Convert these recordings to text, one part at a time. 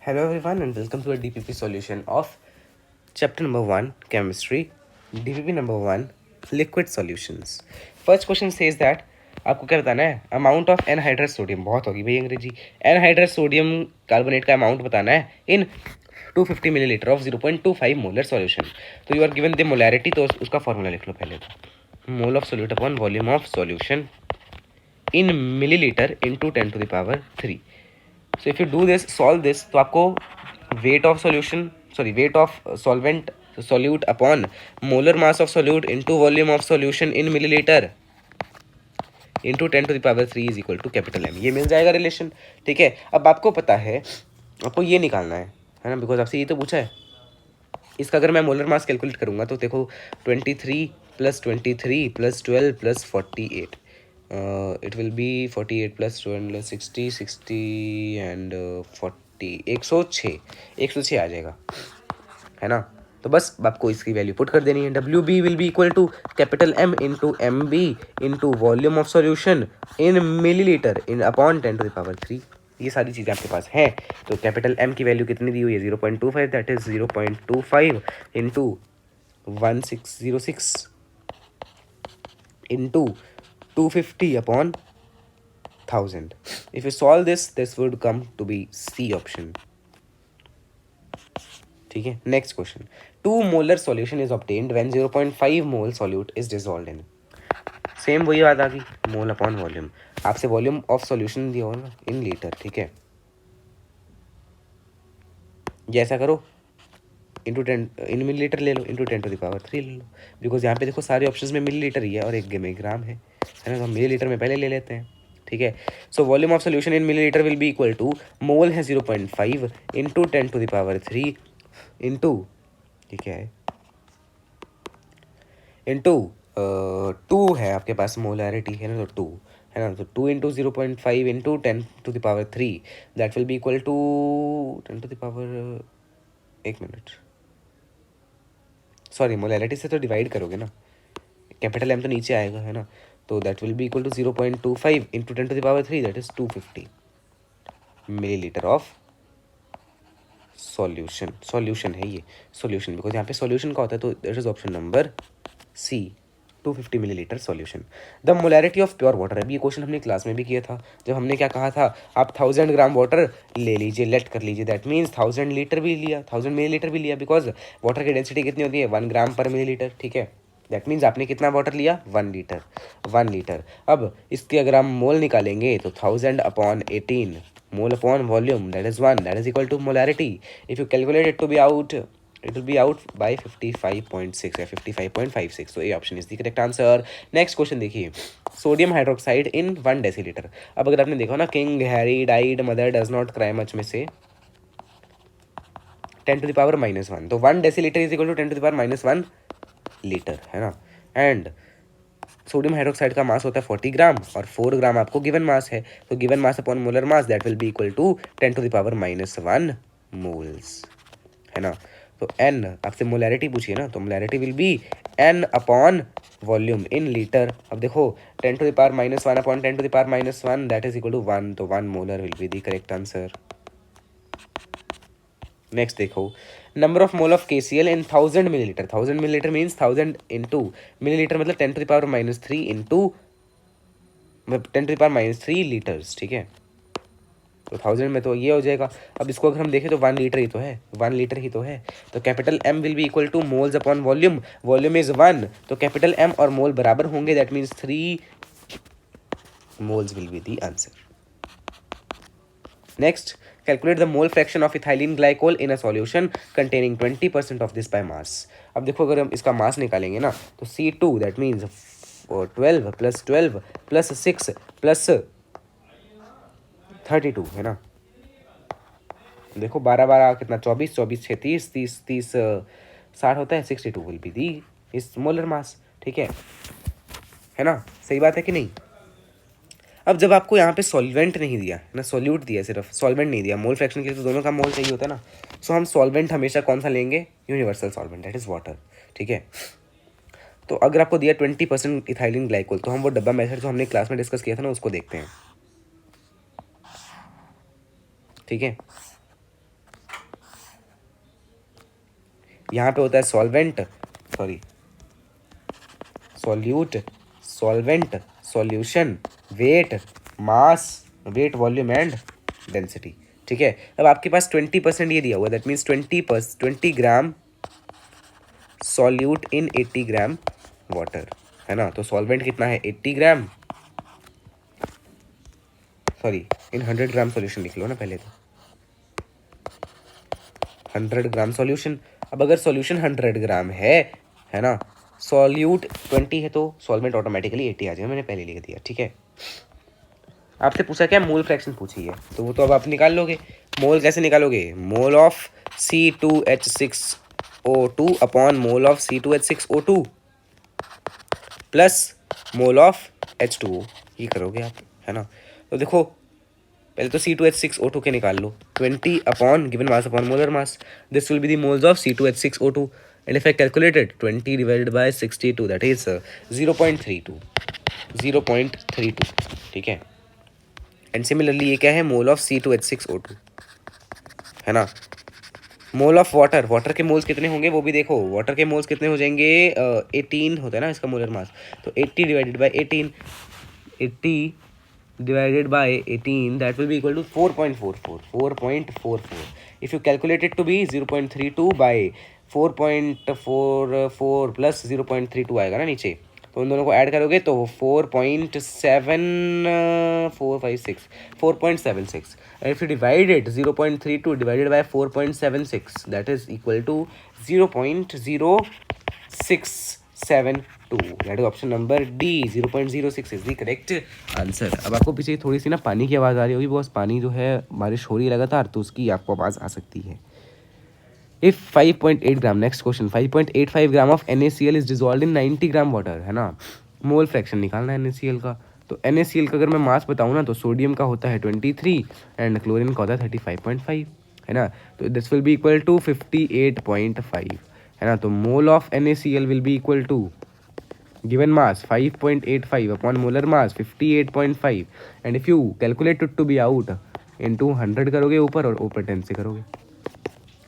Hello everyone and welcome to a DPP solution of chapter number 1 chemistry, DPP number 1 liquid solutions. First question says that आपको क्या बताना है amount of anhydrous sodium, बहुत होगी भाई Angrezi, anhydrous sodium carbonate का amount बताना है in 250 millilitre of 0.25 molar solution. तो you are given the molarity, तो उसका फॉर्मूला लिख लो पहले. तो mole of solute upon volume of solution in millilitre into 10 to the power 3. So if you do this, solve this, तो आपको weight of solution, weight of solvent solute upon molar mass of solute into volume of solution in milliliter into 10 to the power 3 is equal to capital M. ये मिल जाएगा relation. ठीक है, अब आपको पता है, आपको ये निकालना है ना, बिकॉज आपसे ये तो पूछा है. इसका अगर मैं मोलर मास कैलकुलेट करूँगा तो देखो 23 + 23 + 12 + 48. It will be 48 + 12 60 and 40 106 आ जाएगा, है ना. तो बस आपको इसकी वैल्यू पुट कर देनी है. WB will be equal to capital M into MB into volume of solution in millilitre in upon 10 to the power 3. ये सारी चीज़ें आपके पास हैं. तो कैपिटल M की वैल्यू कितनी दी हुई है 0.25, that is 0.25 into 1606 into 250 upon 1000. If you solve this would come to be C option. ठीक है. Next question, 2 molar solution is obtained when 0.5 mole solute is dissolved in. Same वही बात आ गई, मोल upon volume. आपसे volume of solution दिया हो ना in litre, ठीक है. जैसा करो इंटू 10 इन मिलीलीटर ले लो, इंटू 10 to the power 3 ले लो, बिकॉज यहाँ पे देखो सारे ऑप्शंस में मिलीलीटर ही है और 1 ग्राम है ना. तो हम मिलीलीटर में पहले ले लेते हैं. ठीक है. So volume of solution in millilitre will be equal to, mole है 0.5 into 10 to the power 3 into, ठीक है, इंटू 2 है आपके पास मोलैरिटी, है ना, तो 2 है ना. तो 2 into 0.5 into 10 to the power 3 that will be equal to 10 to the power, एक मिनट, सॉरी, मोलैरिटी से तो डिवाइड करोगे ना, कैपिटल M तो नीचे आएगा, है ना. तो that will be equal to 0.25 into 10 to the power 3 that is 250 millilitre of solution है ये सॉल्यूशन, बिकॉज यहाँ पे सॉल्यूशन का होता है. तो that is option number C, 250 millilitre solution. The molarity of pure water. अभी ये क्वेश्चन हमने क्लास में भी किया था, जब हमने क्या कहा था, आप 1000 ग्राम वाटर ले लीजिए, लेट कर लीजिए, दैट मीन्स 1000 लीटर भी लिया, 1000 मिलीलीटर भी लिया, बिकॉज वाटर की डेंसिटी कितनी होती है 1 ग्राम पर मिलीलीटर. ठीक है, दैट मीन्स आपने कितना वाटर लिया 1 लीटर. अब इसके अगर हम मोल निकालेंगे तो 1000 upon 18 mole upon volume that is 1, that is equal to molarity. If you calculate it to be out, it will be out by 55.6 या 55.56. तो ये option is the correct answer. Next question देखिए, सोडियम हाइड्रोक्साइड इन 1 डेसीलीटर. अब अगर आपने देखा ना, king Harry died, mother does not cry much में से 10 to the power -1, तो 1 decilitre is equal to 10 to the power -1 litre, है ना. एंड सोडियम हाइड्रोक्साइड का मास होता है 40 ग्राम और 4 ग्राम आपको गिवन मास है. तो given mass upon molar mass that will be equal to 10 to the power -1 moles, है ना. तो N आपसे मोलैरिटी पूछिए ना, तो molarity will be N upon volume in litre. अब देखो 10 to the power -1 upon 10 to the power -1 that is equal to 1, तो 1 molar will be the correct answer. Next देखो, number of mole of KCl in 1000 millilitre. 1000 millilitre means 1000 into millilitre मतलब 10 to the power -3 into 10 to the power -3 litres. ठीक है, तो 1000 में तो ये हो जाएगा. अब इसको अगर हम देखें तो 1 लीटर ही तो है, 1 लीटर ही तो है. तो capital M will be equal two moles upon volume, volume is 1, तो कैपिटल M और मोल बराबर होंगे, that means 3 moles will be the answer. Next, calculate the mole fraction of ethylene glycol in a solution containing 20% of this by mass. अब देखो अगर हम इसका मास निकालेंगे ना, तो C2 दैट मीन्स 12 + 12 + 6 + 32, है ना. देखो 12 कितना 24 24 6 30 30 30 60 होता है. 62 विल बी दी इस मोलर मास. ठीक है ना, सही बात है कि नहीं. अब जब आपको यहाँ पे सॉल्वेंट नहीं दिया ना, सॉल्यूट दिया, सिर्फ सॉल्वेंट नहीं दिया, मोल फ्रैक्शन के लिए तो दोनों का मोल चाहिए होता है ना. सो हम सॉल्वेंट हमेशा कौन सा लेंगे, universal solvent, that is water. ठीक है, तो अगर आपको दिया 20% इथाइलिन ग्लाइकोल, तो हम वो डब्बा मेथड जो हमने क्लास में डिस्कस किया था ना, उसको देखते हैं. ठीक है, यहाँ पे होता है solvent, sorry solute, solvent, solution, weight, mass, weight, volume and density. ठीक है, अब आपके पास 20% ये दिया हुआ, that means 20 gram solute in 80 gram water, है ना। तो सॉल्वेंट कितना है 80 ग्राम, सॉरी इन 100 ग्राम सॉल्यूशन लिख लो ना पहले, तो 100 ग्राम सॉल्यूशन। अब अगर सॉल्यूशन 100 ग्राम है ना, सॉल्यूट 20 है, तो सॉल्वेंट ऑटोमेटिकली 80 आ जाएगा, मैंने पहले लिख दिया। ठीक है, आपसे पूछा क्या, मोल फ्रैक्शन पूछी है, तो वो तो अब आप निकाल लोगे। मोल कैसे निकालोगे, mole of C2H6O2 upon mole of C2H6O2 plus mole of H2O, ये करोगे आप, है ना। तो देखो पहले तो C2H6O2 के निकाल लो, 20 upon given mass upon molar mass, this will be the moles of C2H6O2 and if I calculated 20 divided by 62 that is 0.32, ठीक है। एंड सिमिलरली ये क्या है, मोल ऑफ C2H6O2, है ना। मोल ऑफ वाटर, वाटर के मोल्स कितने होंगे वो भी देखो, वाटर के मोल्स कितने हो जाएंगे, 18 होता है ना इसका मोलर मास, तो 80 divided by 18, 80 divided by 18 that will be equal to 4.44. If you calculate it to be 0.32 by 4.44 plus 0.32 आएगा ना नीचे, तो उन दोनों को ऐड करोगे तो 4.76 and if you divide it 0.32 divided by 4.76 that is equal to 0.0672, that is option number D, 0.06 is the correct answer। अब आपको पीछे थोड़ी सी ना पानी की आवाज़ आ रही होगी, बॉस पानी जो है बारिश हो रही है लगातार, तो उसकी आपको आवाज़ आ सकती है। If 5.8 gram, next question, 5.85 gram of NaCl is dissolve in 90 gram water, है ना। मोल फ्रैक्शन निकालना है NaCl का, तो NaCl का अगर मैं मास बताऊँ ना, तो सोडियम का होता है 23 एंड क्लोरीन का होता है 35.5, है ना। तो this will be equal to 58.5, है ना। तो mole of NaCl will be equal to given mass 5.85 upon molar mass 58.5 and if you calculate it to be out into 100 करोगे ऊपर और ऊपर 10 से करोगे,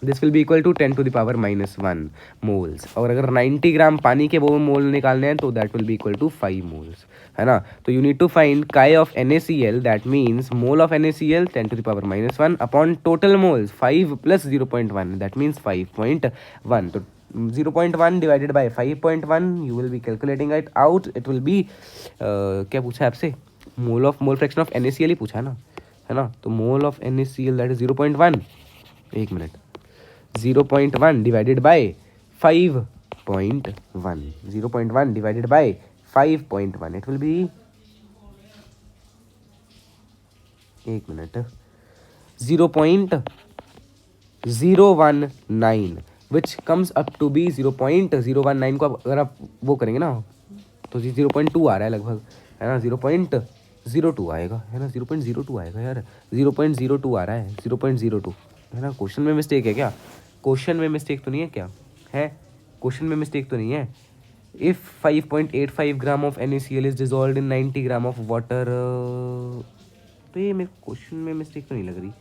this will be equal to 10 to the power -1 moles. और अगर 90 ग्राम पानी के वो मोल निकालने हैं तो that will be equal to 5 moles, है ना। तो you need to find chi of NaCl, that means mole of NaCl 10 to the power -1 upon total moles 5 plus 0.1 that means 5.1। तो 0.1 divided by 5.1 you will be calculating it out, it will be क्या पूछा है आपसे, mole fraction of NaCl ही पूछा है ना। तो mole of NaCl that is 0.1, एक मिनट, 0.1 divided by 5.1, 0.1 divided by 5.1, it will be, एक मिनट, 0.019 which comes up to be 0.019 को अगर आप वो करेंगे ना तो 0.2 आ रहा है लगभग, है ना। 0.02 आएगा, है ना, 0.02 आएगा यार, 0.02 आ रहा है, 0.02, है ना। क्वेश्चन में मिस्टेक है क्या, क्वेश्चन में मिस्टेक तो नहीं है क्या, है क्वेश्चन में मिस्टेक तो नहीं है। If 5.85 gram of NaCl is dissolve in 90 gram of water, तो ये मेरे क्वेश्चन में मिस्टेक तो नहीं लग रही,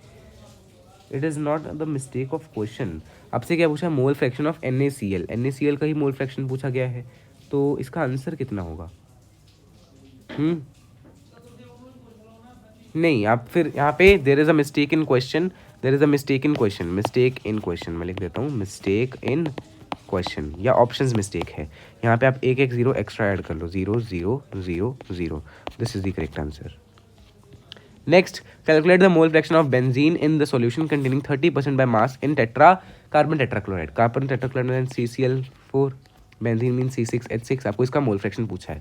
it is not the mistake of question. आपसे क्या पूछा, मोल फ्रैक्शन ऑफ NaCl का ही मोल फ्रैक्शन पूछा गया है, तो इसका आंसर कितना होगा। नहीं, आप फिर यहाँ पे there is a mistake in question, mistake in question मैं लिख देता हूँ, मिस्टेक इन क्वेश्चन या ऑप्शंस मिस्टेक है, यहाँ पे आप एक जीरो एक्स्ट्रा ऐड कर लो, 0 0 0 0, this is the correct answer. Next, calculate the mole fraction of benzene in the solution containing 30% bye mass in carbon tetrachloride, CCl4, benzene mean C6H6, आपको इसका mole fraction पूछा है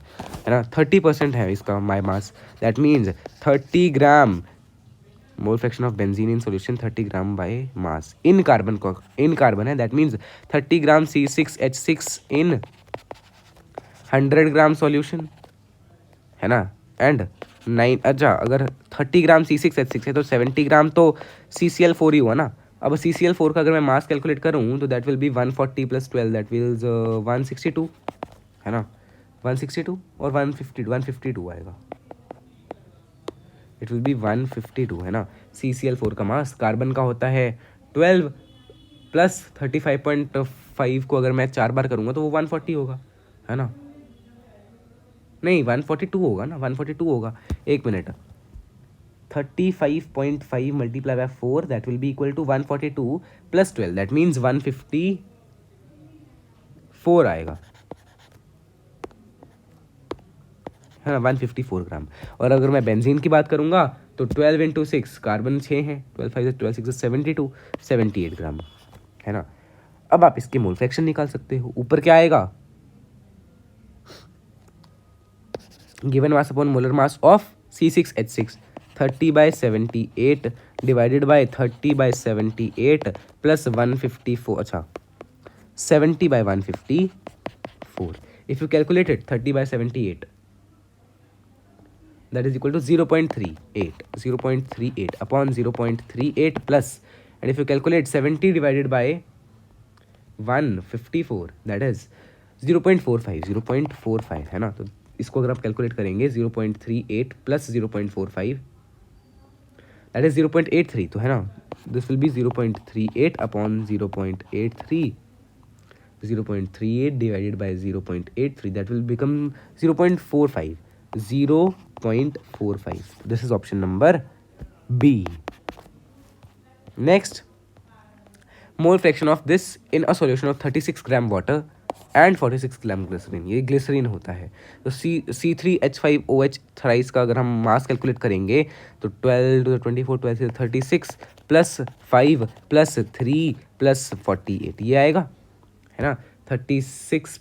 ना। 30% है इसका my mass, that means 30 gram mole fraction of benzene in solution 30 gram by mass in carbon है, that means 30 gram C6H6 in 100 gram solution, है ना। एंड 9, अच्छा अगर 30 ग्राम C6H6 है तो 70 ग्राम तो CCl4 ही हुआ ना। अब CCl4 का अगर मैं मास कैलकुलेट करूँ तो that will be 140 + 12 that wills 162, है ना, 162 और 152 आएगा, इट विल बी 152, है ना। CCl4 का मास, कार्बन का होता है 12 + 35.5 35 को अगर मैं 4 बार करूँगा तो वो 140 होगा, है ना? नहीं 142 होगा ना, 142 होगा। एक मिनट, 35.5 multiply by 4 that will be equal to 142 plus 12 that means 154 आएगा, है ना? 154 ग्राम। और अगर मैं बेंजीन की बात करूँगा तो 12 इंटू 6, कार्बन 6 हैं, 12 5 12 6 72, 78 ग्राम, है ना? अब आप इसके मोल फ्रैक्शन निकाल सकते हो। ऊपर क्या आएगा? Given mass upon molar mass of C6H6, 30/78 divided by 30/78 plus 154, अच्छा 70/154. If you calculate it, 30/78 that is equal to 0.38, 0.38 upon 0.38 plus, and if you calculate 70 divided by 154 that is 0.45, 0.45, है ना? तो इसको अगर आप कैलकुलेट करेंगे 0.38 प्लस 0.45 दैट इज 0.83, तो है ना, this will be 0.38 upon 0.83, 0.38 divided by 0.83 that will become 0.45, 0.45. This is option number B. Next, mole fraction of this in a solution of 36 gram water and 46 gram glycerine. ये glycerine होता है. तो C3H5OH thrice का अगर हम mass calculate करेंगे तो 12 to the 24, 12 to the 36 plus 5 plus 3 plus 48 ये आएगा, है ना? 36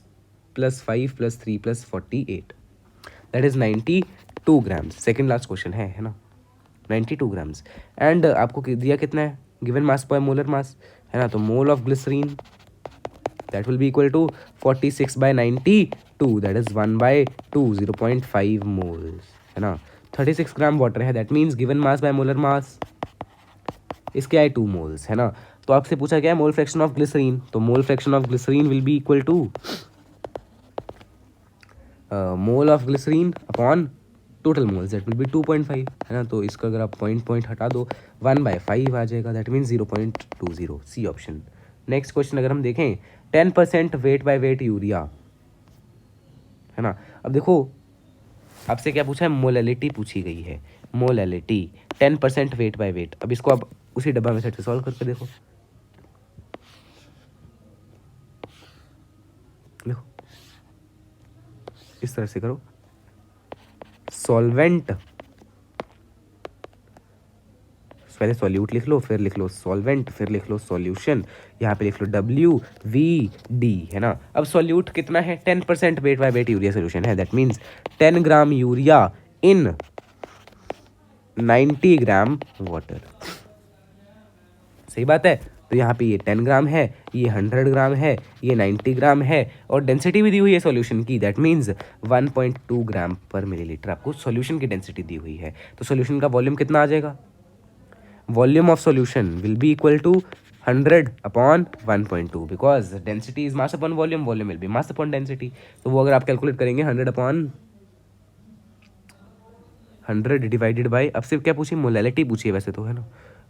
plus 5 plus 3 plus 48 that is 92 grams. Second last question है ना? 92 ग्राम्स. एंड आपको दिया कितना है? गिवन मास पर मोलर मास, है ना? तो mole of glycerine that will be equal to 46/92 that is 1/2, 0.5 moles, है ना? 36 ग्राम वाटर है, that means given mass by molar mass इसके आए 2 moles, है ना? तो आपसे पूछा क्या है? Mole fraction of glycerine. तो mole fraction of glycerine will be equal to mole of glycerine upon total moles that will be 2.5, है ना? तो इसका अगर आप पॉइंट हटा दो 1/5 आ जाएगा, that means 0.20, C option. Next question अगर हम देखें, 10% वेट बाय वेट यूरिया, है ना? अब देखो आपसे क्या पूछा है? मोलैलिटी पूछी गई है, मोलैलिटी 10% वेट बाय वेट. अब इसको आप उसी डब्बा मेथड से सॉल्व करके देखो. देखो इस तरह से करो. सॉल्वेंट, पहले सॉल्यूट लिख लो, फिर लिख लो सॉल्वेंट, फिर लिख लो सॉल्यूशन, यहाँ पे लिख लो WVD, है ना? अब सॉल्यूट कितना है? 10% weight by weight urea solution है, that means 10 gram urea in 90 gram water. सही बात है. तो यहाँ पे ये 10 ग्राम है, ये 100 ग्राम है, ये 90 ग्राम है, और डेंसिटी भी दी हुई है सॉल्यूशन की, दैट मीन्स 1.2 ग्राम पर मिलीलीटर आपको सॉल्यूशन की डेंसिटी दी हुई है. तो सॉल्यूशन का वॉल्यूम कितना आ जाएगा? Volume of solution will be equal to 100 upon 1.2 because density is mass upon volume, volume will be mass upon density. तो वो अगर आप कैलकुलेट करेंगे 100 upon 100 डिवाइडेड बाई, अब सिर्फ क्या पूछी? मोलैलिटी पूछी है वैसे तो, है ना?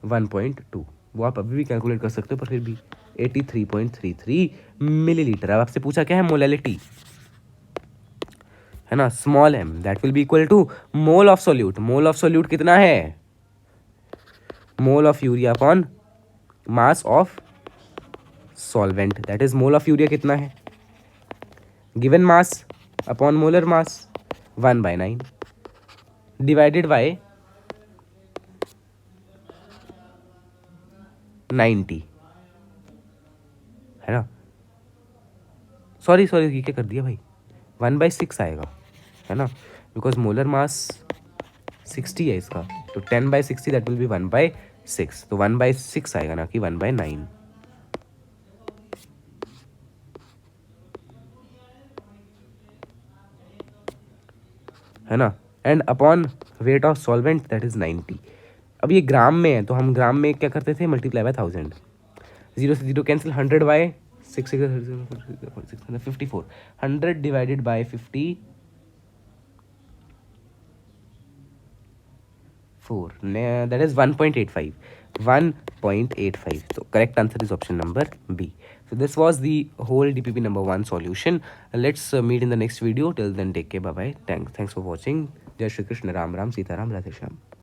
1.2, वो आप अभी भी कैलकुलेट कर सकते हो, पर फिर भी 83.33 मिलीलीटर. अब आपसे पूछा क्या है? मोलैलिटी, है ना? Small m that will be equal to mole of solute. Mole of solute कितना है? Mole of urea upon mass of solvent, that is mole of urea कितना है? Given mass upon molar mass 1/9 divided by 90, है ना? Sorry ये क्या कर दिया भाई? 1/6 आएगा, है ना? बिकॉज मोलर मास 60 है इसका, तो 10/60 दैट विल बी 1/6, तो 1/6 आएगा, ना कि 1/9. है ना? And upon weight of solvent that is 90. अब ये ग्राम में है, तो हम ग्राम में क्या करते थे? Multiply by 1000. 0 से 0 cancel, 100/6 54, 100 divided by 54 that is 1.85. 1.85. So correct answer is option number B. So this was the whole DPP number 1 solution. Let's meet in the next video. Till then, take care. Bye bye. Thanks for watching. Jai Shri Krishna. Ram Ram Sita Ram Radhe Shyam.